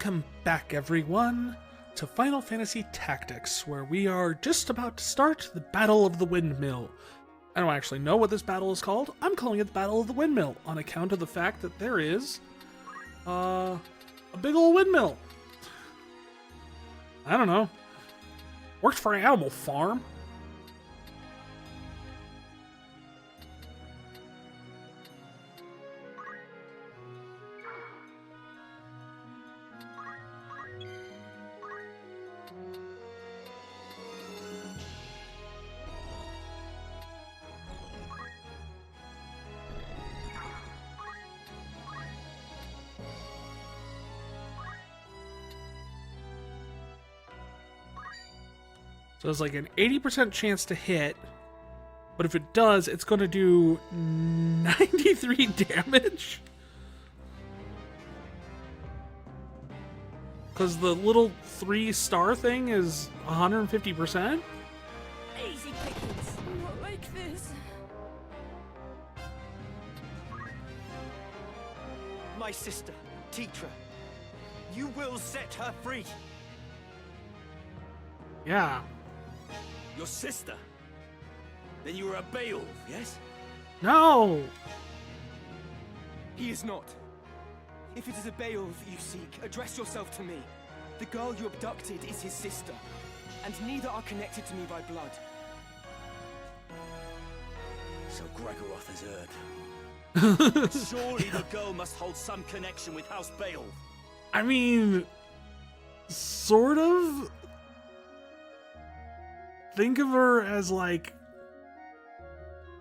Welcome back, everyone, to Final Fantasy Tactics, where we are just about to start the Battle of the Windmill. I don't actually know what this battle is called. I'm calling it the Battle of the Windmill on account of the fact that there is a big old windmill. I don't know. Worked for an animal farm. So there's like an 80% chance to hit, but if it does, it's going to do 93 damage. Because the little 3-star thing is 150%. Easy pickings. Not like this. My sister, Tetra. You will set her free. Yeah. Your sister? Then you are a Beowulf, yes? No! He is not. If it is a Beowulf you seek, address yourself to me. The girl you abducted is his sister, and neither are connected to me by blood. So Gregoroth has heard. Surely the girl must hold some connection with House Beowulf. I mean, sort of. Think of her as like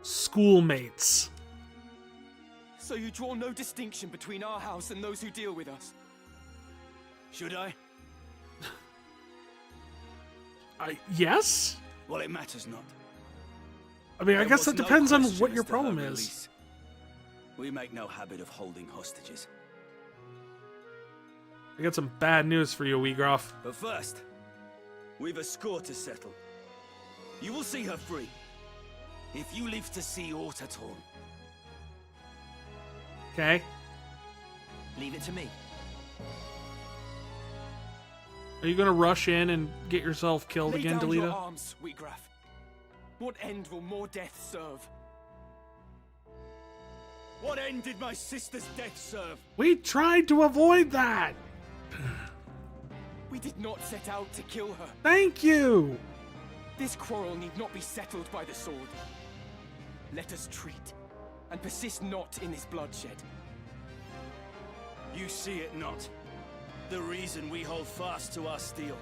schoolmates. So you draw no distinction between our house and those who deal with us? Should I? Yes? Well, it matters not. I mean, I There guess was that no depends on question what as your to her problem is. release. We make no habit of holding hostages. I got some bad news for you, Weegroff. But first, we've a score to settle. You will see her free, if you live to see aught at all. Okay? Leave it to me. Are you gonna rush in and get yourself killed Lay again, down your Delita? arms, Wheatgraph. What end will more death serve? What end did my sister's death serve? We tried to avoid that! We did not set out to kill her. Thank you! This quarrel need not be settled by the sword. Let us treat, and persist not in this bloodshed. You see it not. The reason we hold fast to our steel.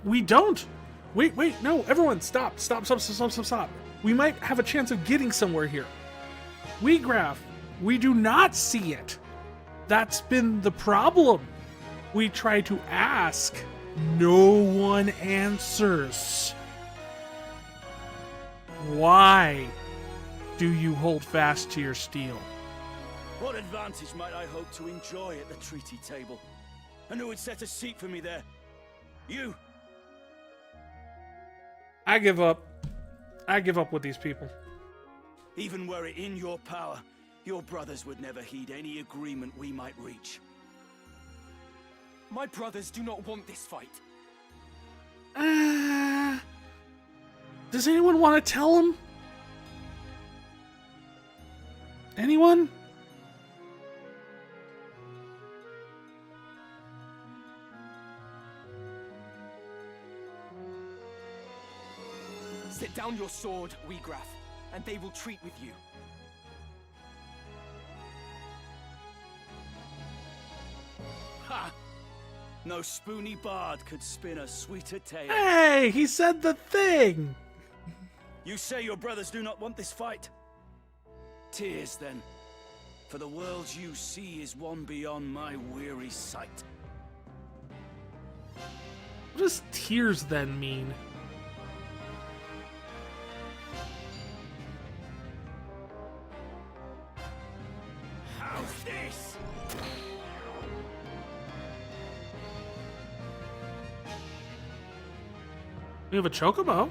We don't! Wait, no, everyone, stop. We might have a chance of getting somewhere here. Weegraph, we do not see it. That's been the problem. We try to ask. No one answers. Why do you hold fast to your steel? What advantage might I hope to enjoy at the treaty table? And who would set a seat for me there? You! I give up. I give up with these people. Even were it in your power, your brothers would never heed any agreement we might reach. My brothers do not want this fight. Does anyone want to tell him? Anyone? Set down your sword, Wheatgraph, and they will treat with you. Ha! No spoony bard could spin a sweeter tale. Hey, he said the thing. You say your brothers do not want this fight? Tears, then. For the world you see is one beyond my weary sight. What does tears then mean? How's this? We have a chocobo.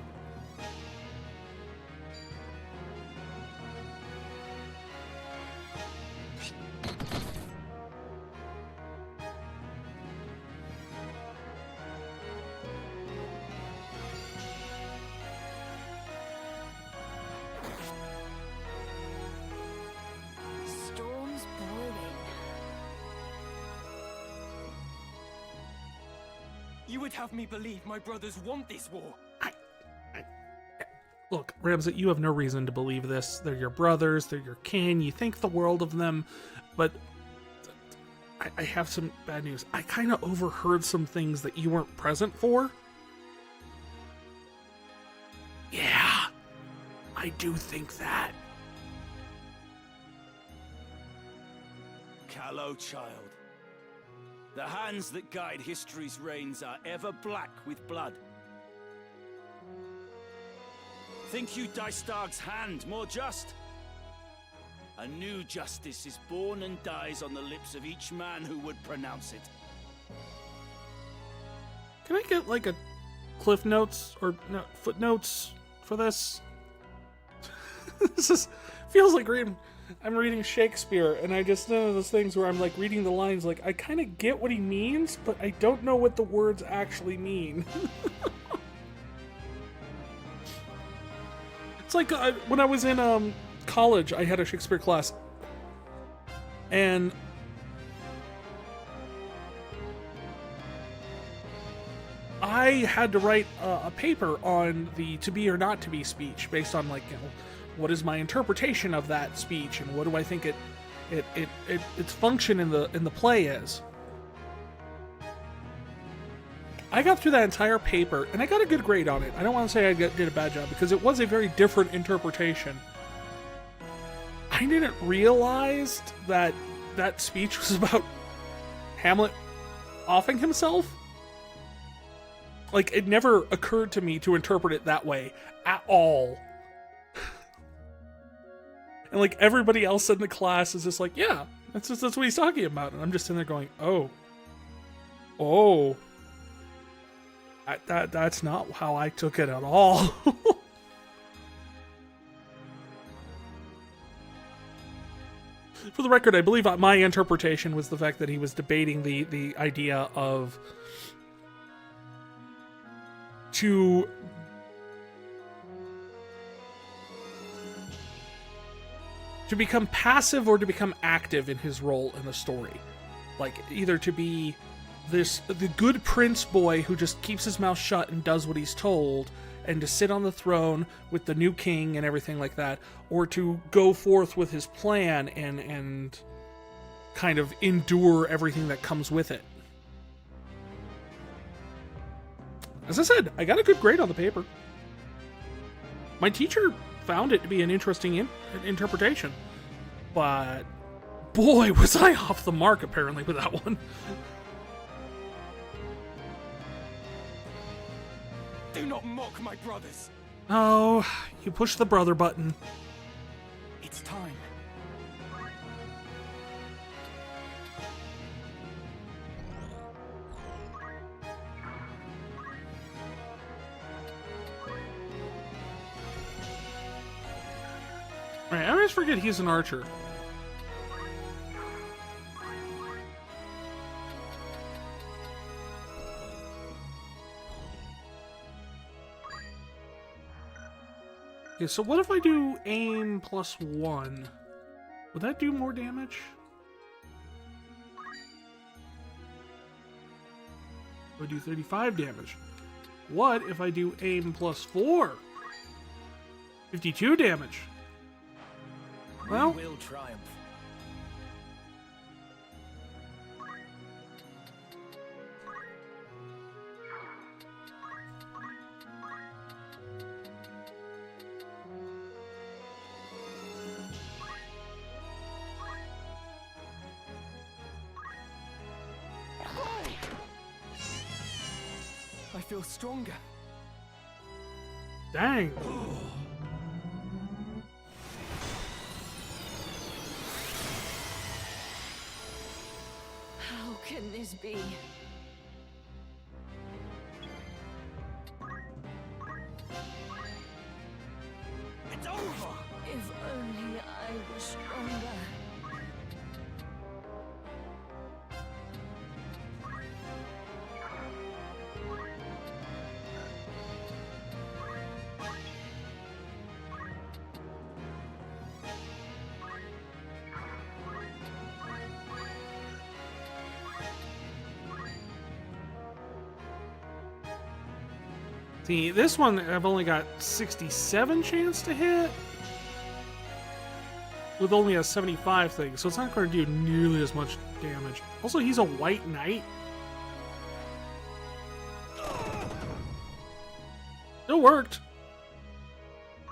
You would have me believe my brothers want this war. Look, Ramza, you have no reason to believe this. They're your brothers, they're your kin, you think the world of them, but I have some bad news. I kind of overheard some things that you weren't present for. Yeah, I do think that. Callow child. The hands that guide history's reins are ever black with blood. Think you Dystarg's hand more just? A new justice is born and dies on the lips of each man who would pronounce it. Can I get like a cliff notes or no, footnotes for this? Feels like I'm reading Shakespeare, and I just know those things where I'm like reading the lines, like I kind of get what he means, but I don't know what the words actually mean. It's like when I was in college, I had a Shakespeare class, and I had to write a paper on the to be or not to be speech based on, like, you know, what is my interpretation of that speech and what do I think its function in the play is. I got through that entire paper and I got a good grade on it. I don't want to say I did a bad job because it was a very different interpretation. I didn't realize that that speech was about Hamlet offing himself. Like, it never occurred to me to interpret it that way at all. And like everybody else in the class is just like, yeah, that's what he's talking about. And I'm just sitting there going, oh, that's not how I took it at all. For the record, I believe my interpretation was the fact that he was debating the idea of to become passive or to become active in his role in the story. Like, either to be the good prince boy who just keeps his mouth shut and does what he's told, and to sit on the throne with the new king and everything like that, or to go forth with his plan and kind of endure everything that comes with it. As I said, I got a good grade on the paper. My teacher found it to be an interesting interpretation, but boy, was I off the mark apparently with that one. Do not mock my brothers. Oh, you push the brother button. It's time. Alright, I always forget he's an archer. Okay, so what if I do aim +1? Would that do more damage? I would do 35 damage. What if I do aim +4? 52 damage. Well, We will triumph. I feel stronger. dang. How can this be? It's over. If only I was stronger. See, this one I've only got 67 chance to hit with only a 75 thing, so it's not going to do nearly as much damage. Also, he's a white knight. It worked.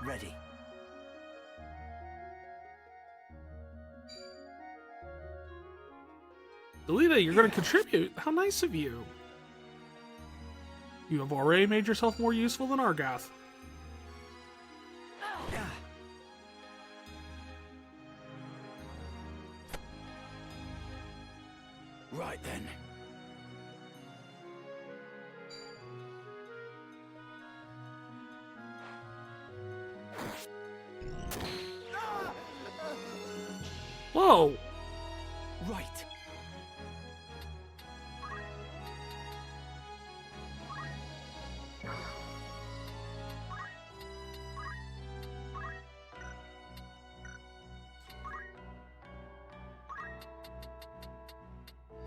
Ready. Delita, you're going to contribute. How nice of you. You have already made yourself more useful than Argath. Right then. Whoa! Right.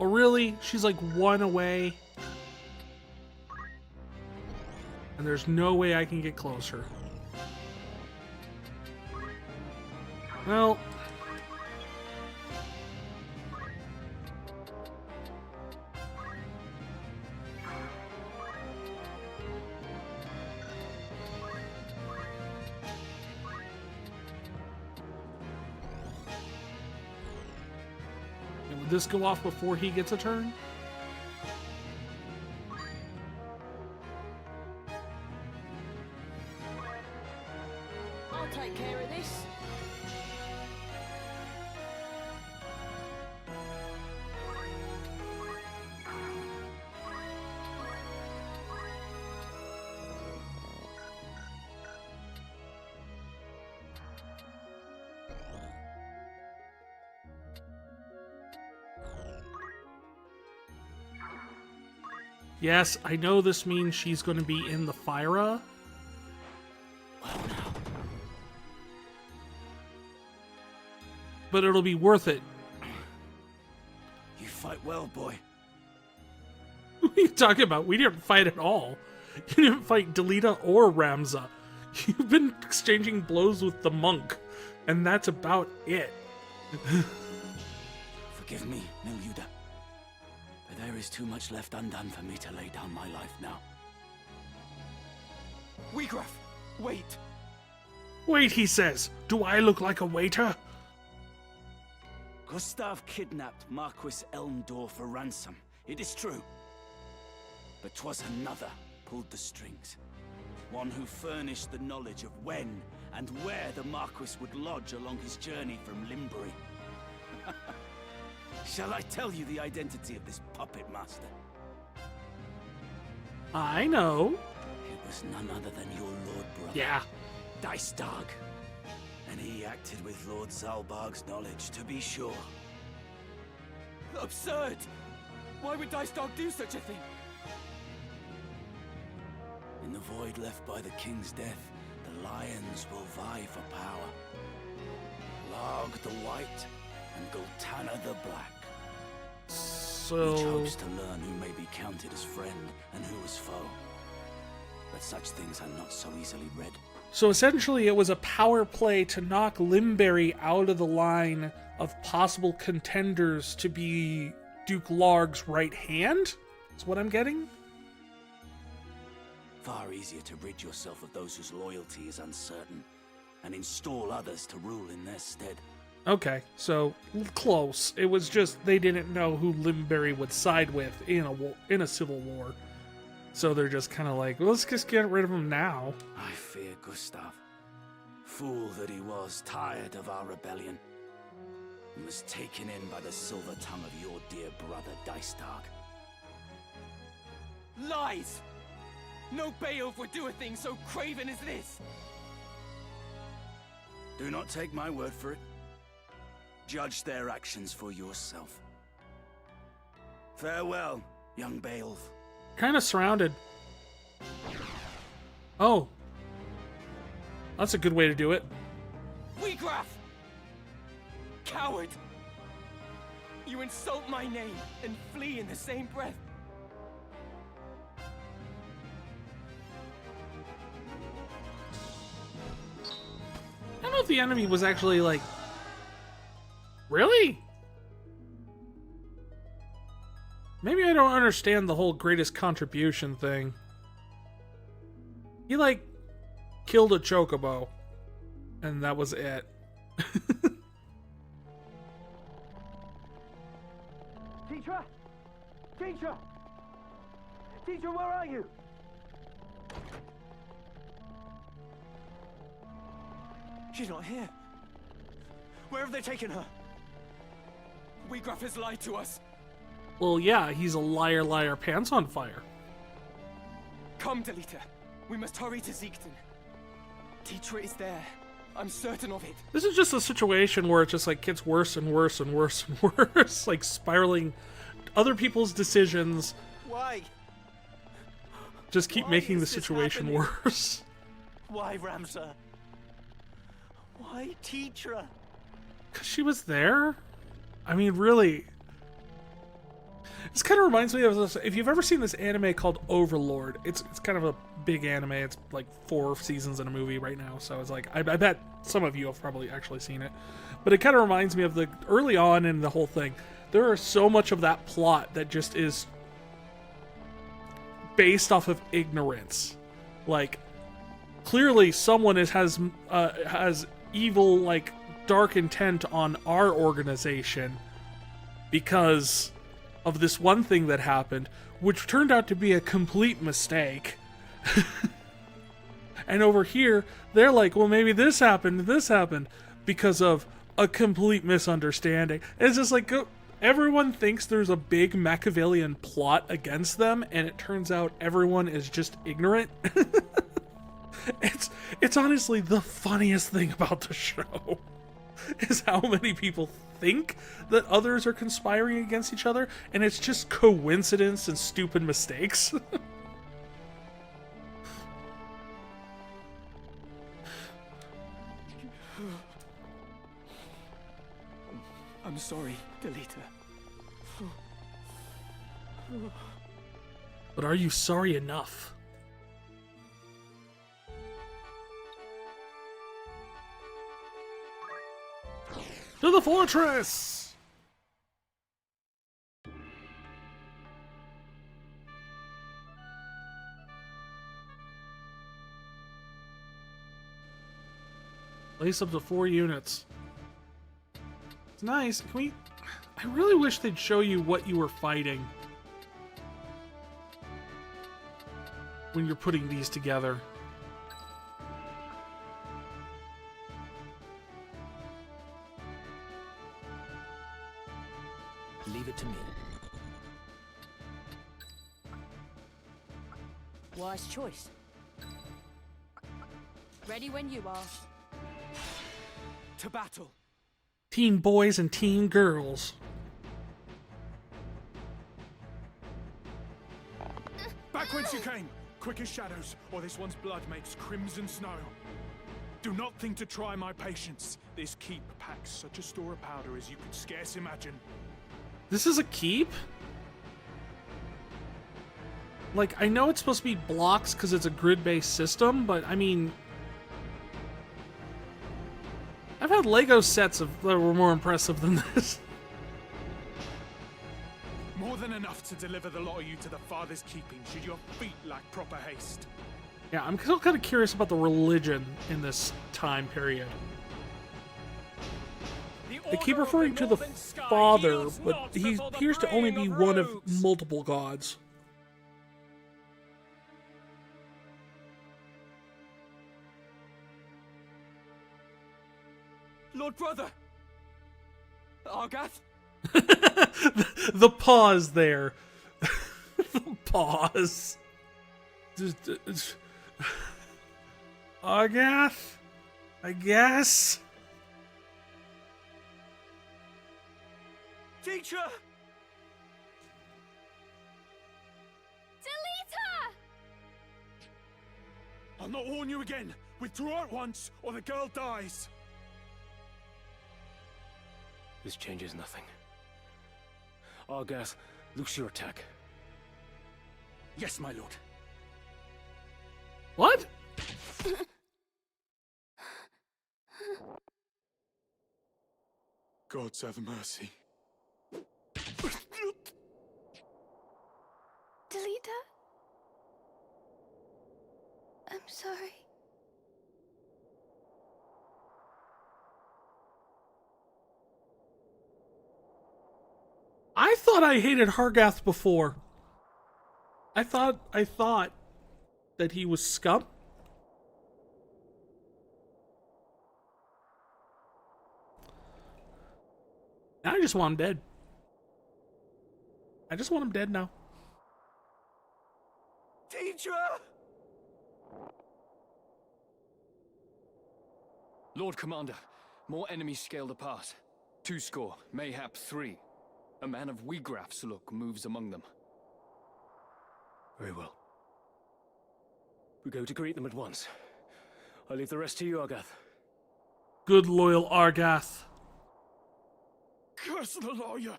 Oh, really? She's like one away. And there's no way I can get closer. Well. Would this go off before he gets a turn? I'll take care of this. Yes, I know this means she's going to be in the Fyra. Well now. But it'll be worth it. You fight well, boy. What are you talking about? We didn't fight at all. You didn't fight Delita or Ramza. You've been exchanging blows with the monk, and that's about it. Forgive me, Milyuda. But there is too much left undone for me to lay down my life now. Vrykerion, wait. Wait, he says. Do I look like a waiter? Gustav kidnapped Marquis Elmdor for ransom. It is true. But 'twas another pulled the strings. One who furnished the knowledge of when and where the Marquis would lodge along his journey from Limbury. Shall I tell you the identity of this puppet master? I know. It was none other than your lord brother. Yeah. Dicedog. And he acted with Lord Zalbarg's knowledge, to be sure. Absurd! Why would Dicedog do such a thing? In the void left by the king's death, the lions will vie for power. Larg the white, and Gultana the black. Each So, hopes to learn who may be counted as friend and who as foe. But such things are not so easily read. so essentially it was a power play to knock Limbury out of the line of possible contenders to be Duke Larg's right hand? Is what I'm getting? Far easier to rid yourself of those whose loyalty is uncertain, and install others to rule in their stead. Okay, so close. It was just they didn't know who Limbury would side with in a civil war. So they're just kind of like, well, let's just get rid of him now. I fear Gustav. Fool that he was, tired of our rebellion, and was taken in by the silver tongue of your dear brother Dicedog. Lies! No Beowulf would do a thing so craven as this! Do not take my word for it. Judge their actions for yourself. Farewell, young Beowulf. Kind of surrounded. Oh. That's a good way to do it. Vrykerion! Coward! You insult my name and flee in the same breath. the enemy was actually like... Really? Maybe I don't understand the whole greatest contribution thing. He, like, killed a chocobo. And that was it. Teacher! Teacher! Teacher, where are you? She's not here. Where have they taken her? Wheatgraph has lied to us. Well, yeah, he's a liar, liar, pants on fire. Come, Delita. We must hurry to Ziegton. Teacher is there. I'm certain of it. This is just a situation where it just like gets worse and worse and worse and worse, like spiraling. Other people's decisions Why? just keep Why making the is this situation happening? worse. Why, Ramza? Why, Teacher? Because she was there? I mean, really. This kind of reminds me of this, if you've ever seen this anime called Overlord. It's kind of a big anime. It's like 4 seasons in a movie right now. So it's like, I bet some of you have probably actually seen it. But it kind of reminds me of the early on in the whole thing. There are so much of that plot that just is based off of ignorance. Like, clearly someone has evil, like, dark intent on our organization because of this one thing that happened, which turned out to be a complete mistake. And over here, they're like, well, maybe this happened because of a complete misunderstanding. It's just like, everyone thinks there's a big Machiavellian plot against them, and it turns out everyone is just ignorant. It's honestly the funniest thing about the show, is how many people think that others are conspiring against each other, and it's just coincidence and stupid mistakes. I'm sorry, Delita. But are you sorry enough? To the fortress! Place up to 4 units. It's nice. Can we... I really wish they'd show you what you were fighting when you're putting these together. Leave it to me. Wise choice. Ready when you are. To battle. Teen boys and teen girls. Back whence you came, quick as shadows, or this one's blood makes crimson snow. Do not think to try my patience. This keep packs such a store of powder as you could scarce imagine. This is a keep? Like, I know it's supposed to be blocks because it's a grid-based system, but I mean... I've had Lego sets that were more impressive than this. More than enough to deliver the lot of you to the father's keeping, should your feet lack proper haste. Yeah, I'm still kind of curious about the religion in this time period. They keep referring to the father, but he appears to only be one of multiple gods. Lord Brother! Argath? The pause there. The pause. Argath? I guess? Teacher! Delita! I'll not warn you again. Withdraw at once, or the girl dies. This changes nothing. Argath, loose your attack. Yes, my lord. What? Gods have mercy. Delita? I'm sorry. I thought I hated Argath before. I thought that he was scum. Now I just want him dead. I just want him dead now. Teacher! Lord Commander, more enemies scaled apart. 2 score, mayhap 3. A man of Vrykerion look moves among them. Very well. We go to greet them at once. I leave the rest to you, Argath. Good loyal Argath. Curse the lawyer!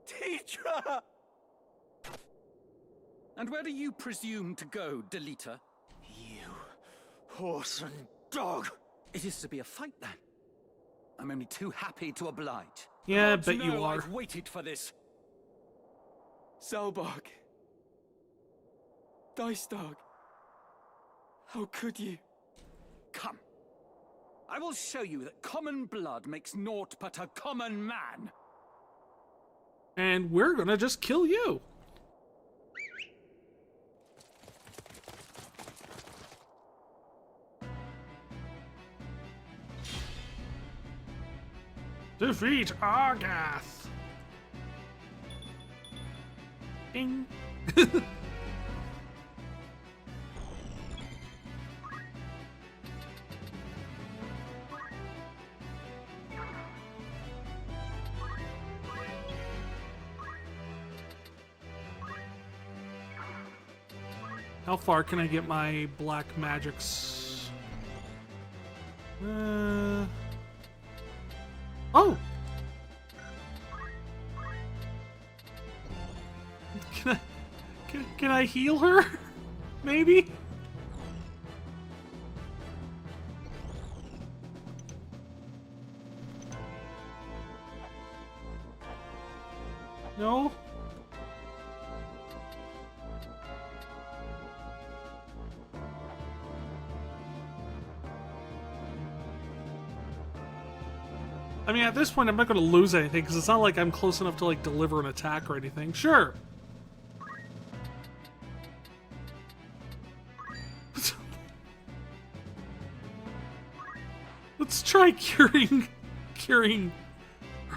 Teacher! And where do you presume to go, Delita? You horse and dog! It is to be a fight, then. I'm only too happy to oblige. Yeah, Gods bet you know are. I've waited for this. Selbog. Dice dog. How could you? Come. I will show you that common blood makes naught but a common man. And we're gonna just kill you. Defeat Argath. Ding. How far can I get my black magics? Oh! Can I heal her? Maybe? No? I mean, at this point, I'm not going to lose anything, because it's not like I'm close enough to, like, deliver an attack or anything. Sure. Let's try curing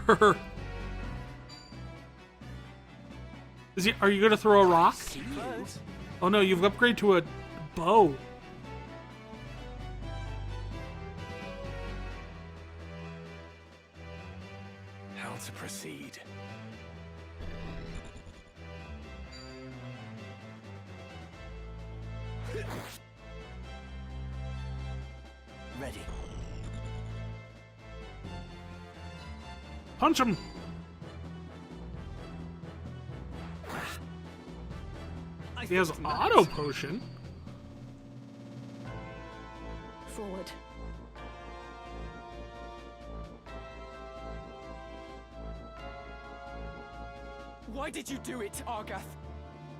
her. Are you going to throw a rock? Oh no, you've upgraded to a bow. How to proceed? Ready. Punch him! He has auto potion. Forward. Why did you do it, Argath?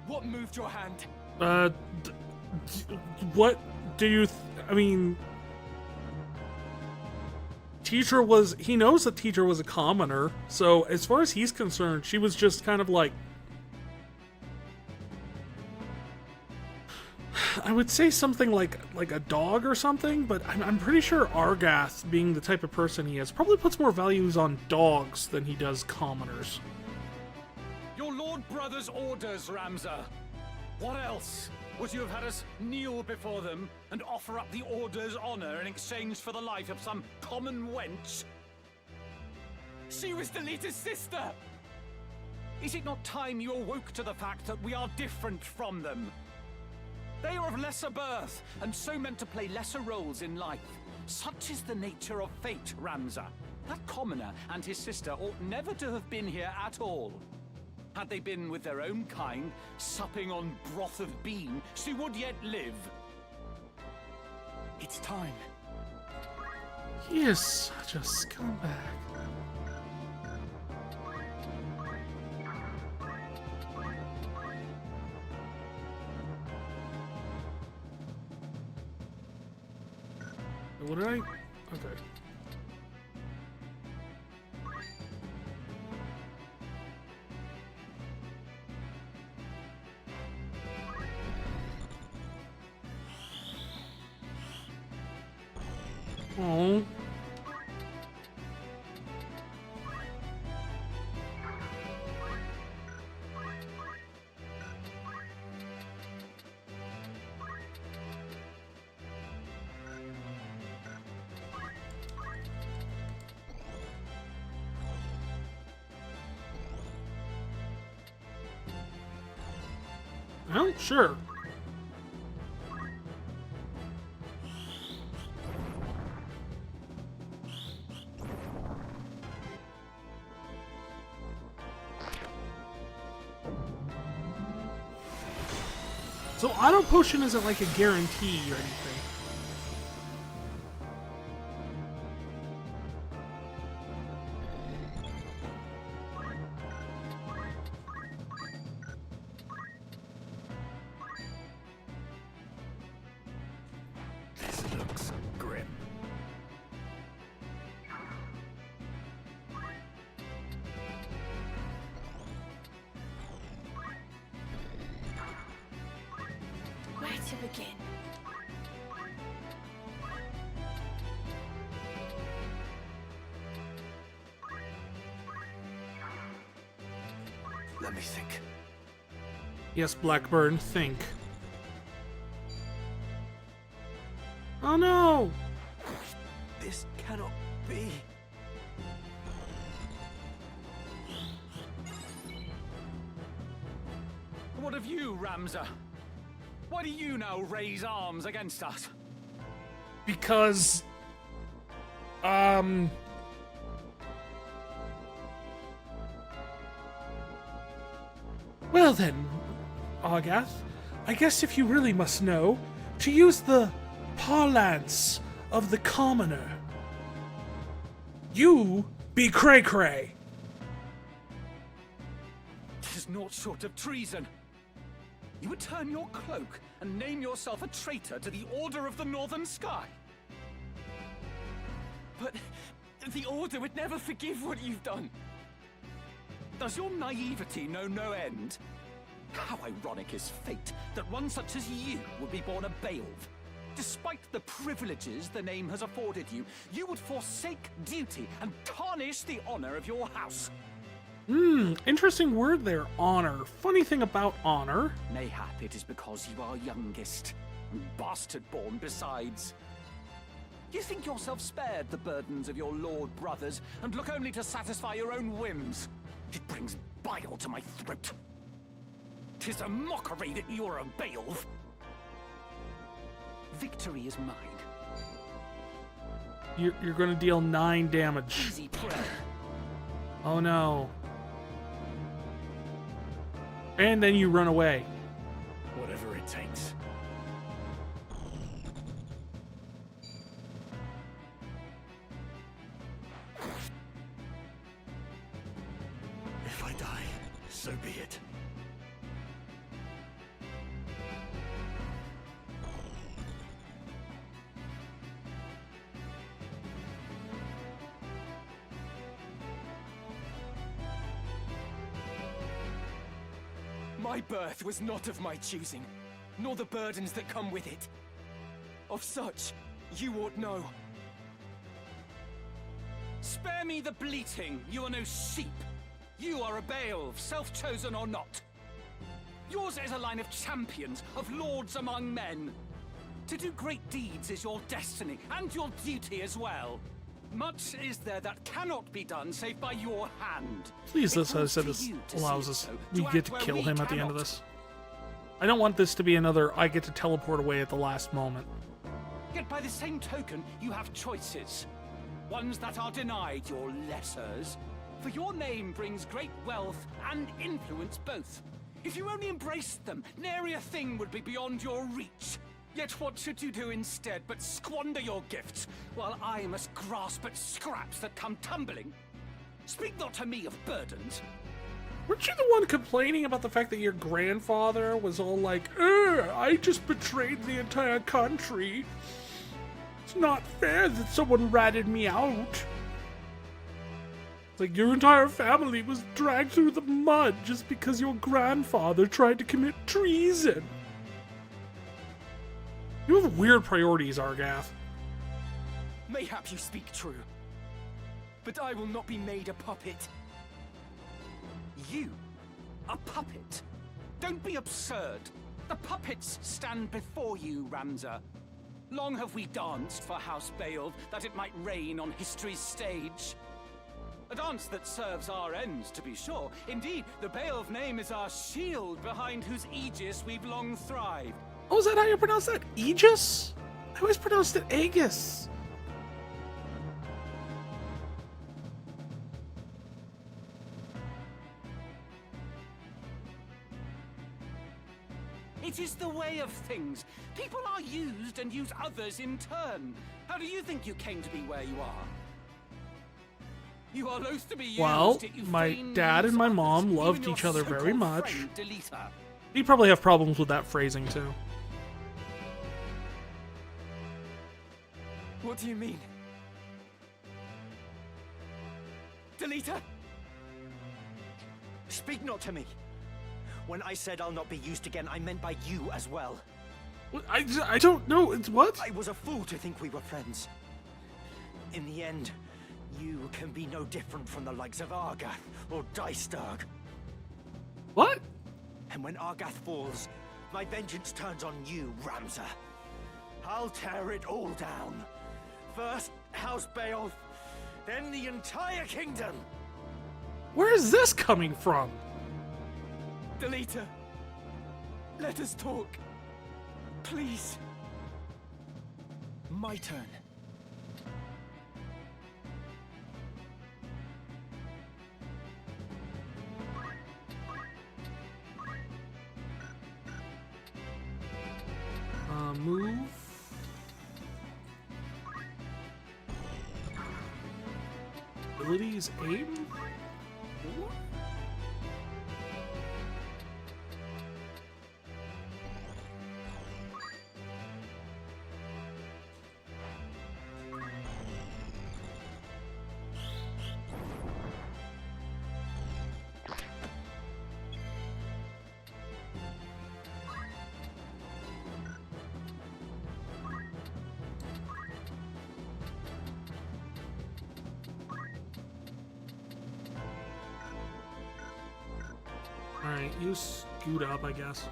What moved your hand? What do you... I mean... Teacher was... He knows that Teacher was a commoner, so as far as he's concerned, she was just kind of like... I would say something like a dog or something, but I'm pretty sure Argath, being the type of person he is, probably puts more values on dogs than he does commoners. Your Lord Brother's orders, Ramza. What else? Would you have had us kneel before them and offer up the Order's honor in exchange for the life of some common wench? She was Delita's sister! Is it not time you awoke to the fact that we are different from them? They are of lesser birth, and so meant to play lesser roles in life. Such is the nature of fate, Ramza. That commoner and his sister ought never to have been here at all. Had they been with their own kind, supping on broth of bean, she would yet live. It's time. He is such a scumbag. What did I? Okay. Oh. Well, sure. So auto potion isn't like a guarantee or anything. This looks grim. Where to begin? Let me think. Yes, Blackburn, think. Oh no! This cannot be. What of you, Ramza? Why do you now raise arms against us? Because... Well then, Argath, I guess if you really must know, to use the parlance of the commoner, you be cray-cray. 'Tis naught short of treason. You would turn your cloak and name yourself a traitor to the Order of the Northern Sky. But the Order would never forgive what you've done. Does your naivety know no end? How ironic is fate that one such as you would be born a Beowulf. Despite the privileges the name has afforded you, you would forsake duty and tarnish the honor of your house. Interesting word there, honor. Funny thing about honor. Mayhap it is because you are youngest, and bastard-born besides. You think yourself spared the burdens of your lord brothers, and look only to satisfy your own whims. It brings bile to my throat. 'Tis a mockery that you're a Beowulf. Victory is mine. You're going to deal 9 damage. Easy prey. Oh no. And then you run away. Whatever it takes. If I die, so be it. My birth was not of my choosing, nor the burdens that come with it. Of such, you ought know. Spare me the bleating. You are no sheep. You are a Beowulf, self-chosen or not. Yours is a line of champions, of lords among men. To do great deeds is your destiny, and your duty as well. Much is there that cannot be done save by your hand. Please, It this I falls said to this you to allows see us. it so, We to get act to where kill we him at the end of cannot. this. I don't want this to be another I get to teleport away at the last moment. Yet by the same token, you have choices. Ones that are denied your lessers. For your name brings great wealth and influence both. If you only embraced them, nary a thing would be beyond your reach. Yet what should you do instead but squander your gifts, while I must grasp at scraps that come tumbling? Speak not to me of burdens. Weren't you the one complaining about the fact that your grandfather was all like, I just betrayed the entire country. It's not fair that someone ratted me out. It's like your entire family was dragged through the mud just because your grandfather tried to commit treason. You have weird priorities, Argath. Mayhap you speak true, but I will not be made a puppet. You? A puppet? Don't be absurd. The puppets stand before you, Ramza. Long have we danced for House Beowulf that it might reign on history's stage. A dance that serves our ends, to be sure. Indeed, the Beowulf name is our shield behind whose aegis we've long thrived. Oh, is that how you pronounce that? Aegis? I always pronounced it Aegis. It is the way of things. People are used and use others in turn. How do you think you came to be where you are? You are loath to be used. Well, yet you my feign dad use and my others, mom even loved your each other very so-called much. friend, Delita. You probably have problems with that phrasing too. What do you mean? Delita? Speak not to me. When I said I'll not be used again, I meant by you as well. I don't know. It's what? I was a fool to think we were friends. In the end, you can be no different from the likes of Argath or Dystarg. What? And when Argath falls, my vengeance turns on you, Ramza. I'll tear it all down. First, House Beowulf, then the entire kingdom. Where is this coming from? Delita, let us talk. Please. My turn. Move. Abilities, aim? Alright, you scoot up, I guess.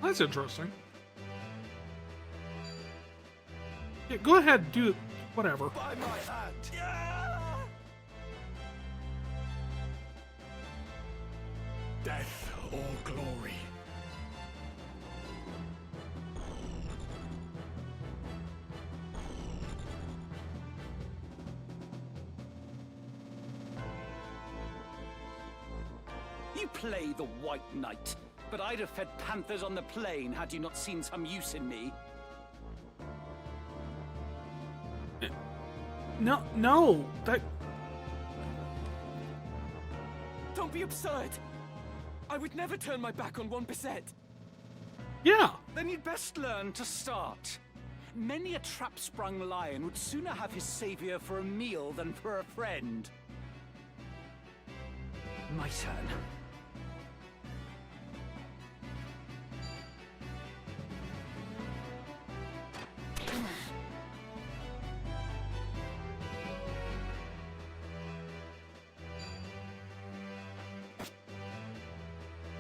That's interesting. Yeah, go ahead, do it. Whatever. By my hand. Death or glory? You play the White Knight, but I'd have fed panthers on the plain had you not seen some use in me. No, that... Don't be absurd. I would never turn my back on 1%. Yeah. Then you'd best learn to start. Many a trap-sprung lion would sooner have his savior for a meal than for a friend. My turn.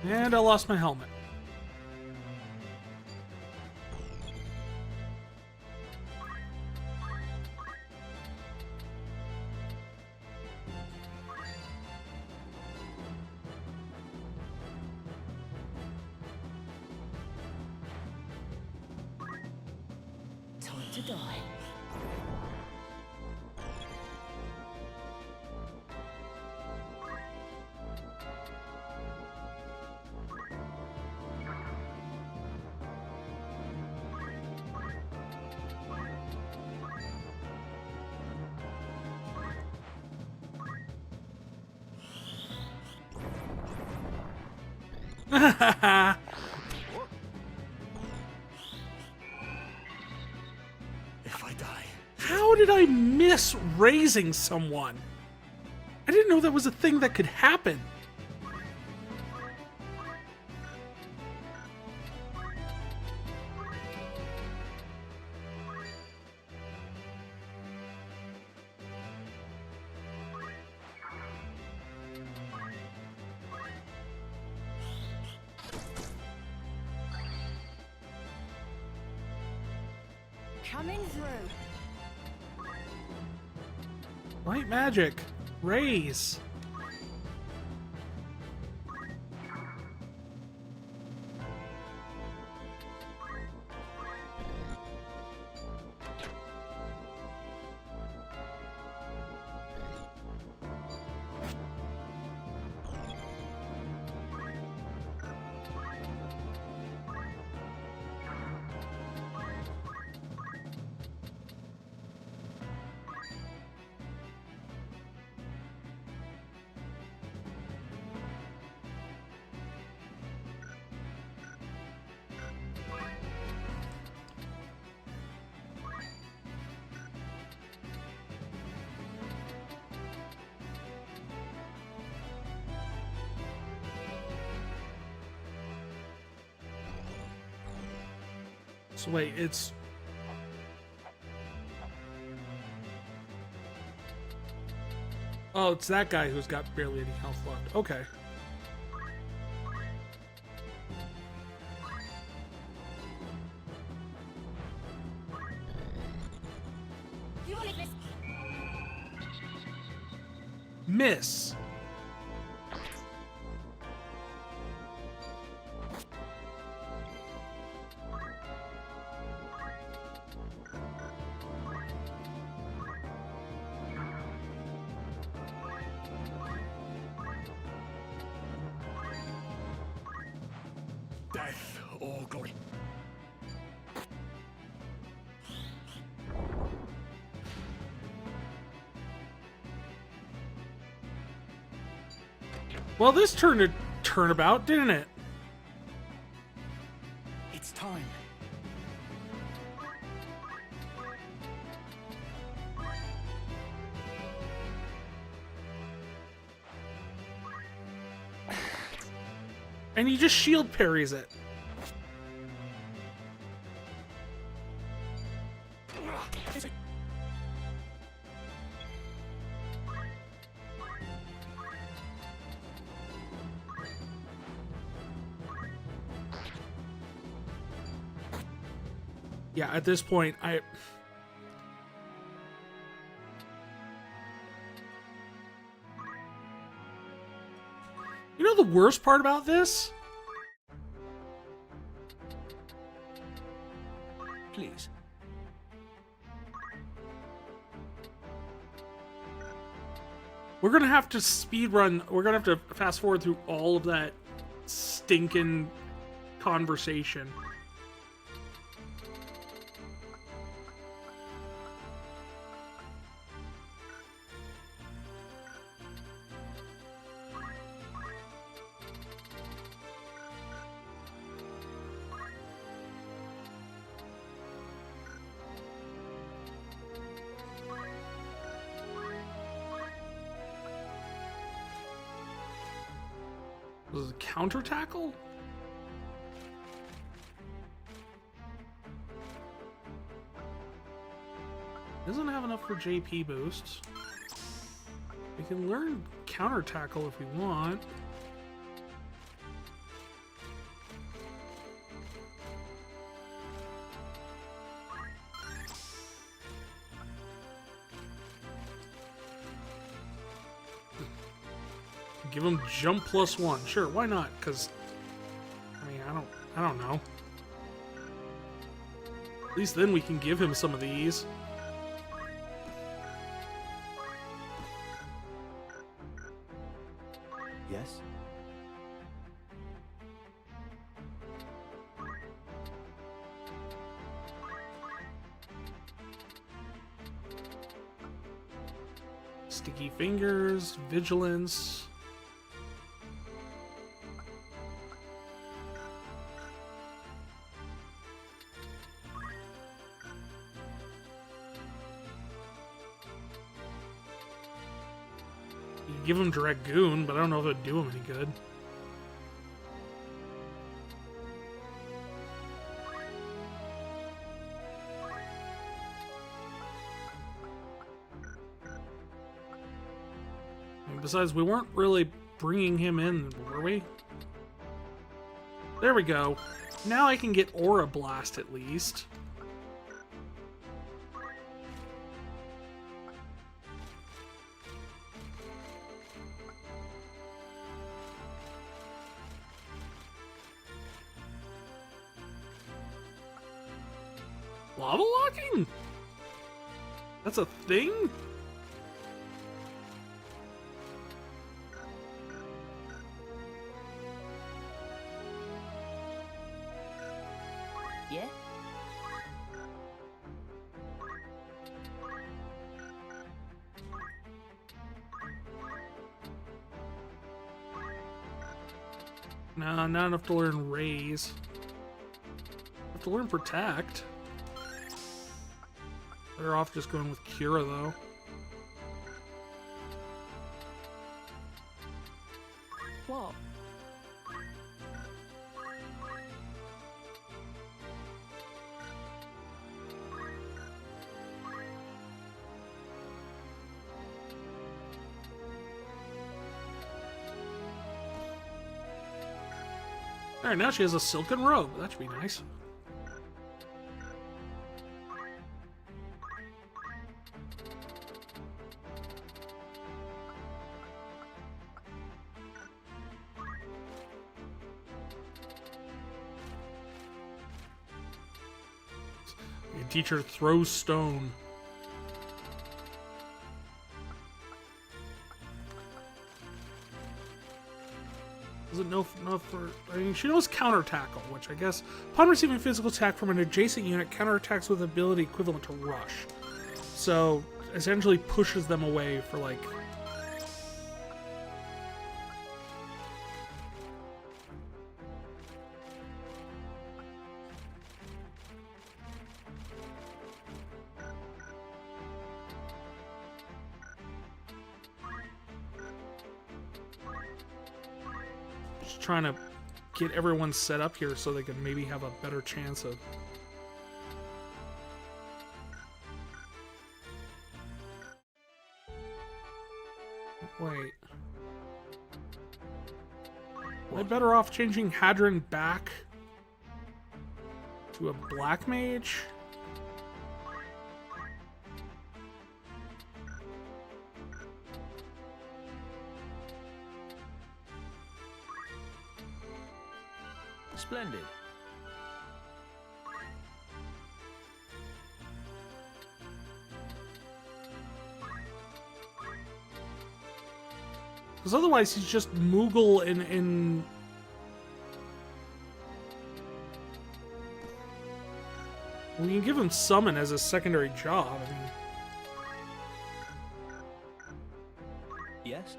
And I lost my helmet. Time to die. If I die, How did I miss raising someone? I didn't know that was a thing that could happen. Coming through. Light magic. Raise. So wait, it's... Oh, it's that guy who's got barely any health left. Okay. You want it, miss? Miss. death or glory. Well, this turned a turnabout, didn't it? It's time. And he just shield parries it. Yeah, at this point, You know the worst part about this? Please. We're gonna have to speedrun. We're gonna have to fast forward through all of that stinking conversation. Was it a counter tackle? Doesn't have enough for JP boosts. We can learn counter tackle if we want. Give him jump +1. Sure, why not? Because, I mean, I don't know. At least then we can give him some of these. Yes? Sticky fingers, vigilance. You can give him Dragoon, but I don't know if it would do him any good. Besides, we weren't really bringing him in, were we? There we go. Now I can get Aura Blast at least. Lava locking? That's a thing? Yeah? Nah, not enough to learn Raise. Have to learn Protect. Better off just going with Cura, though. What? Alright, now she has a silken robe. That should be nice. You can teach her to throw stone. Doesn't know enough for. I mean, she knows counter tackle, which I guess upon receiving physical attack from an adjacent unit, counterattacks with ability equivalent to rush. So essentially pushes them away for like. Trying to get everyone set up here so they can maybe have a better chance of. Wait. Am I better off changing Hadron back to a black mage? Splendid. Because otherwise he's just Moogle in we can give him Summon as a secondary job. I mean, Yes?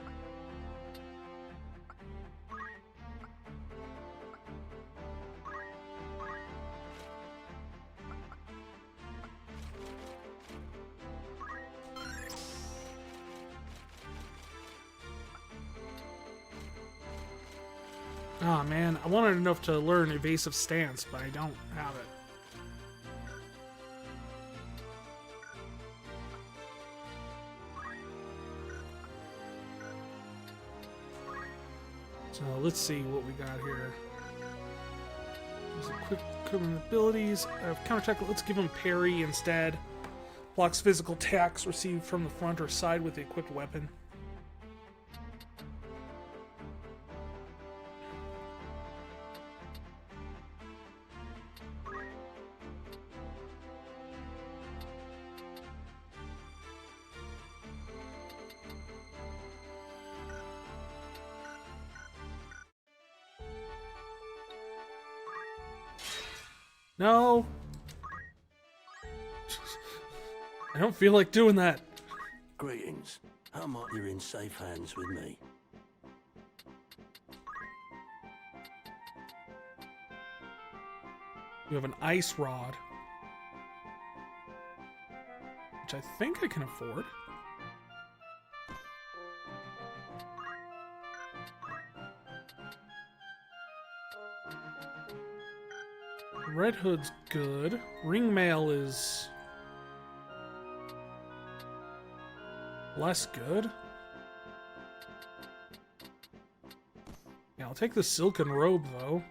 oh man, I wanted enough to learn Evasive Stance, but I don't have it. So let's see what we got here. There's a quick equipment abilities. I have counterattack. Let's give him parry instead. Blocks physical attacks received from the front or side with the equipped weapon. No. I don't feel like doing that. Greetings. How might you're in safe hands with me? You have an ice rod. Which I think I can afford. Red Hood's good. Ring mail is less good. Yeah, I'll take the silken robe though.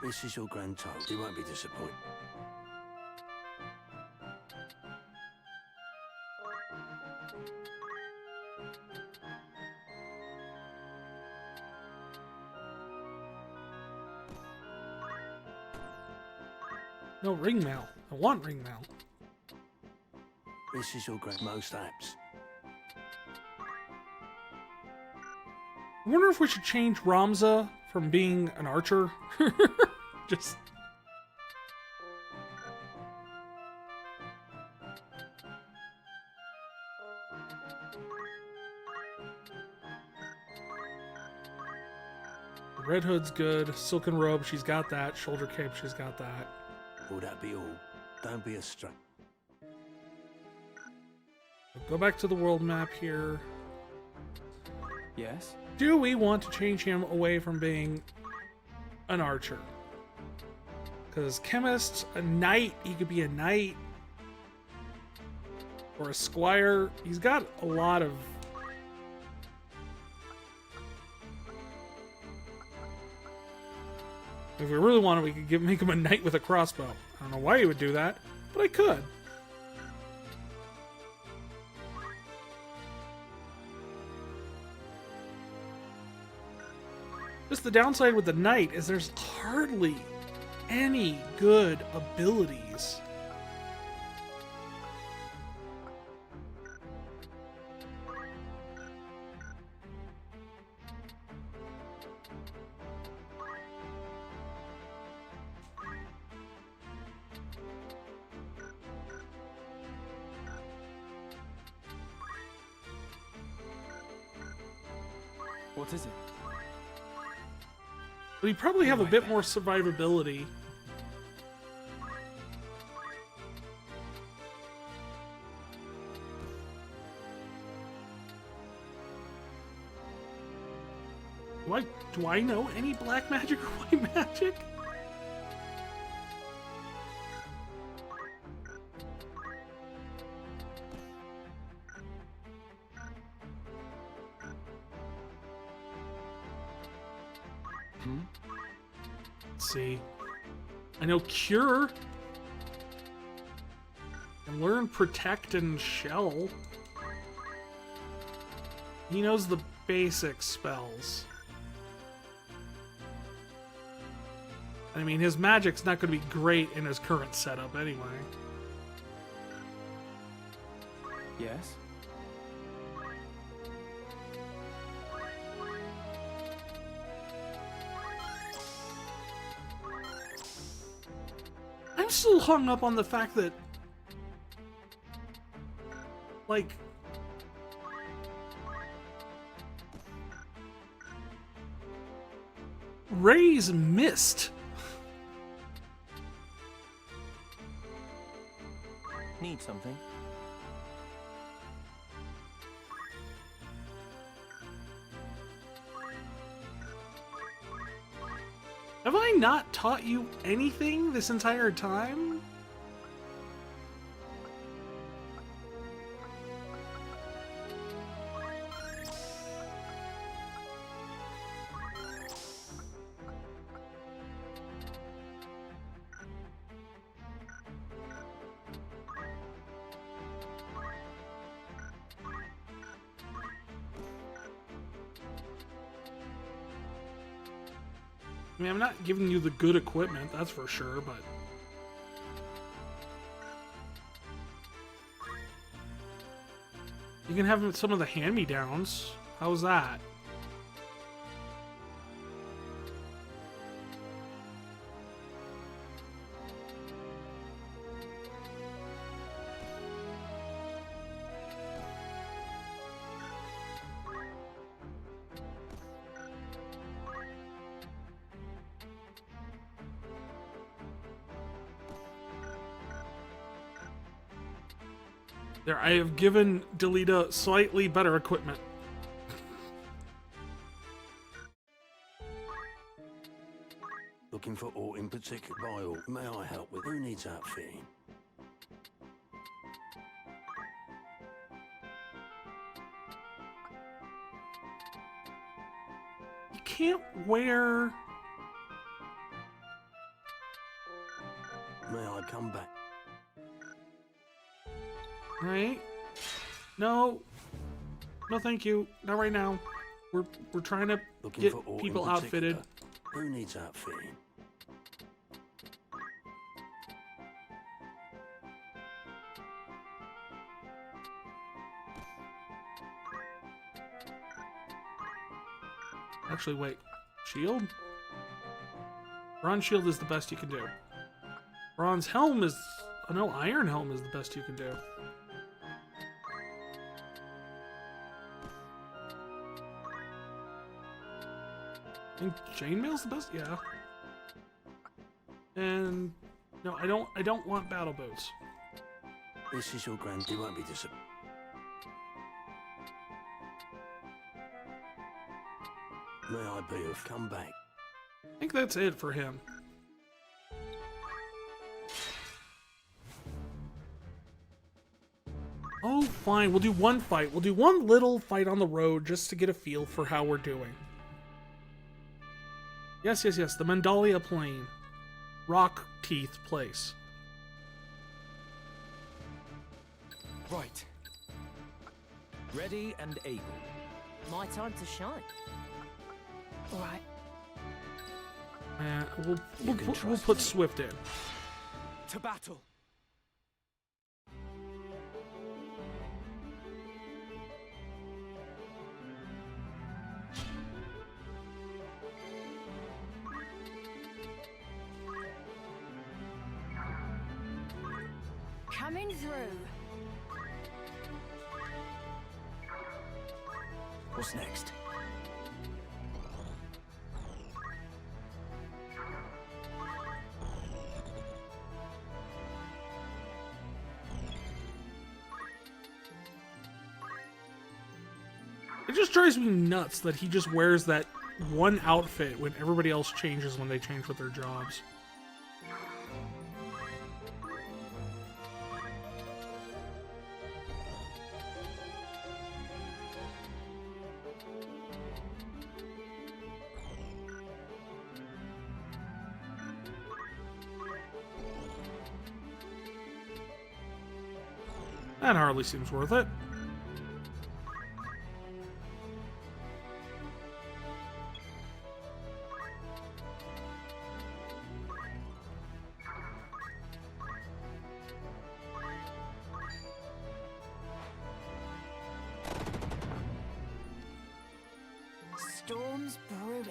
This is your grand total. You won't be disappointed. No, ring mail. I want ring mail. This is your grand most apps. I wonder if we should change Ramza from being an archer. Just... Red Hood's good. Silken robe, she's got that. Shoulder cape, she's got that. Will that be all? Don't be a strut. Go back to the world map here. Yes? Do we want to change him away from being an archer? Because chemist, a knight, he could be a knight. Or a squire. He's got a lot of... If we really wanted, we could make him a knight with a crossbow. I don't know why he would do that, but I could. Just the downside with the knight is there's hardly any good abilities. What is it? But he'd probably have a bit more survivability. Do I know any black magic or white magic? Let's see. I know Cure. And learn Protect and Shell. He knows the basic spells. I mean, his magic's not going to be great in his current setup anyway. Yes? I'm still hung up on the fact that, like, Ray's missed. Need something? Have I not taught you anything this entire time? I mean, I'm not giving you the good equipment, that's for sure, but... You can have some of the hand-me-downs. How's that? There, I have given Delita slightly better equipment. Looking for aught in particular? By all, may I help with? Who needs outfitting? You can't wear... May I come back? Right? No. No, thank you. Not right now. We're trying to Looking get for aught in people particular? outfitted. Who needs outfitting? Actually, wait. Shield? Bronze shield is the best you can do. Bronze helm is... Oh no, iron helm is the best you can do. I think chainmail's the best? Yeah. And... No, I don't want battle boots. This is your grand. You won't be disappointed. May I be of? Come back. I think that's it for him. Oh, fine. We'll do one fight. We'll do one little fight on the road just to get a feel for how we're doing. Yes, yes, yes. The Mandalia Plain. Rock Teeth Place. Right. Ready and able. My time to shine. All right. We'll put Swift in. To battle. Coming through. What's next? It just drives me nuts that he just wears that one outfit when everybody else changes when they change with their jobs. That hardly seems worth it. Storm's brewing.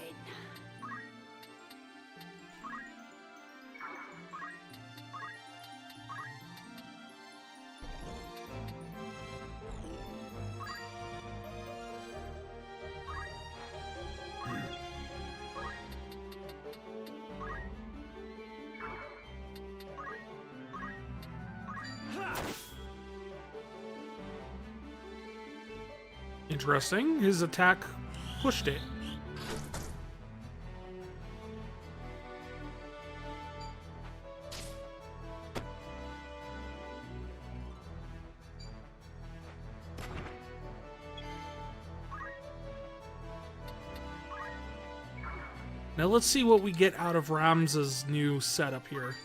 Interesting. His attack pushed it. Now let's see what we get out of Ramza's new setup here.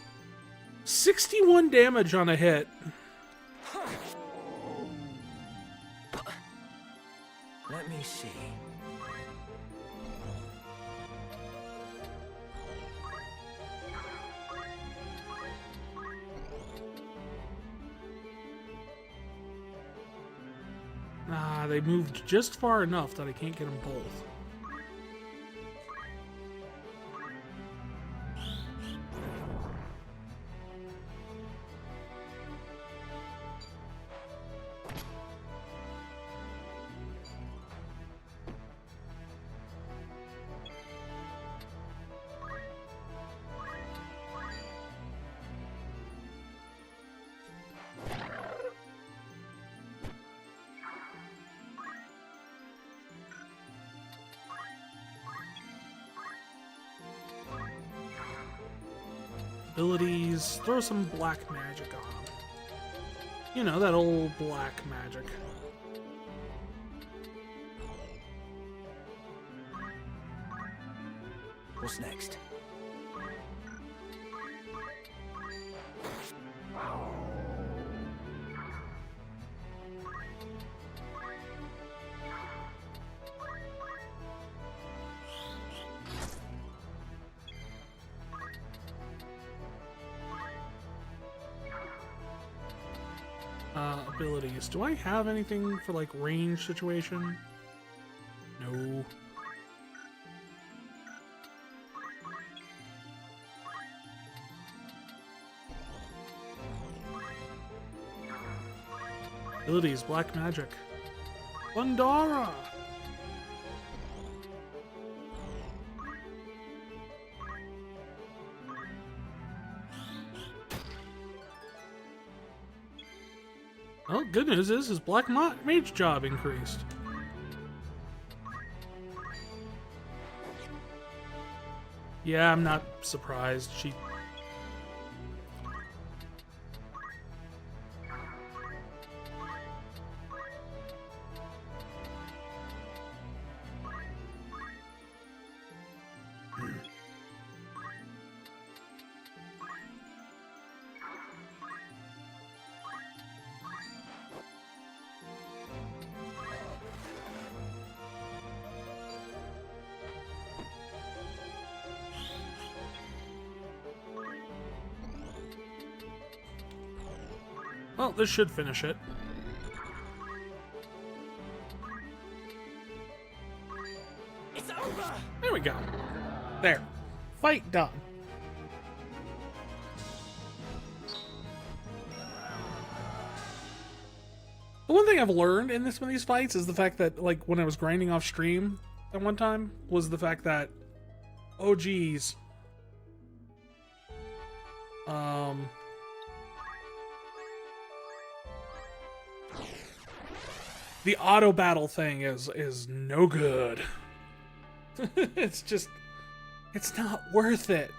61 damage on a hit. Let me see. Nah, they moved just far enough that I can't get them both. Abilities, throw some black magic on them. You know, that old black magic. What's next? Abilities. Do I have anything for like range situation? No. Abilities, black magic. Bandara! Well, good news is his black mage job increased. Yeah, I'm not surprised. She... Well, this should finish it. It's over! There we go. There. Fight done. The one thing I've learned in one of these fights is the fact that, like, when I was grinding off stream at one time, was the fact that, oh geez, the auto battle thing is no good. It's just, it's not worth it.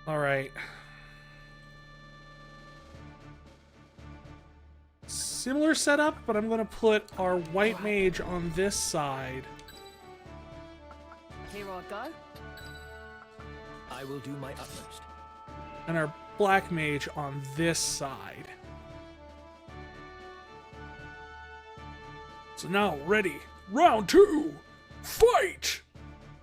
All right. Similar setup, but I'm going to put our white mage on this side. Here I go. I will do my utmost. And our black mage on this side. So now, ready. Round 2. Fight!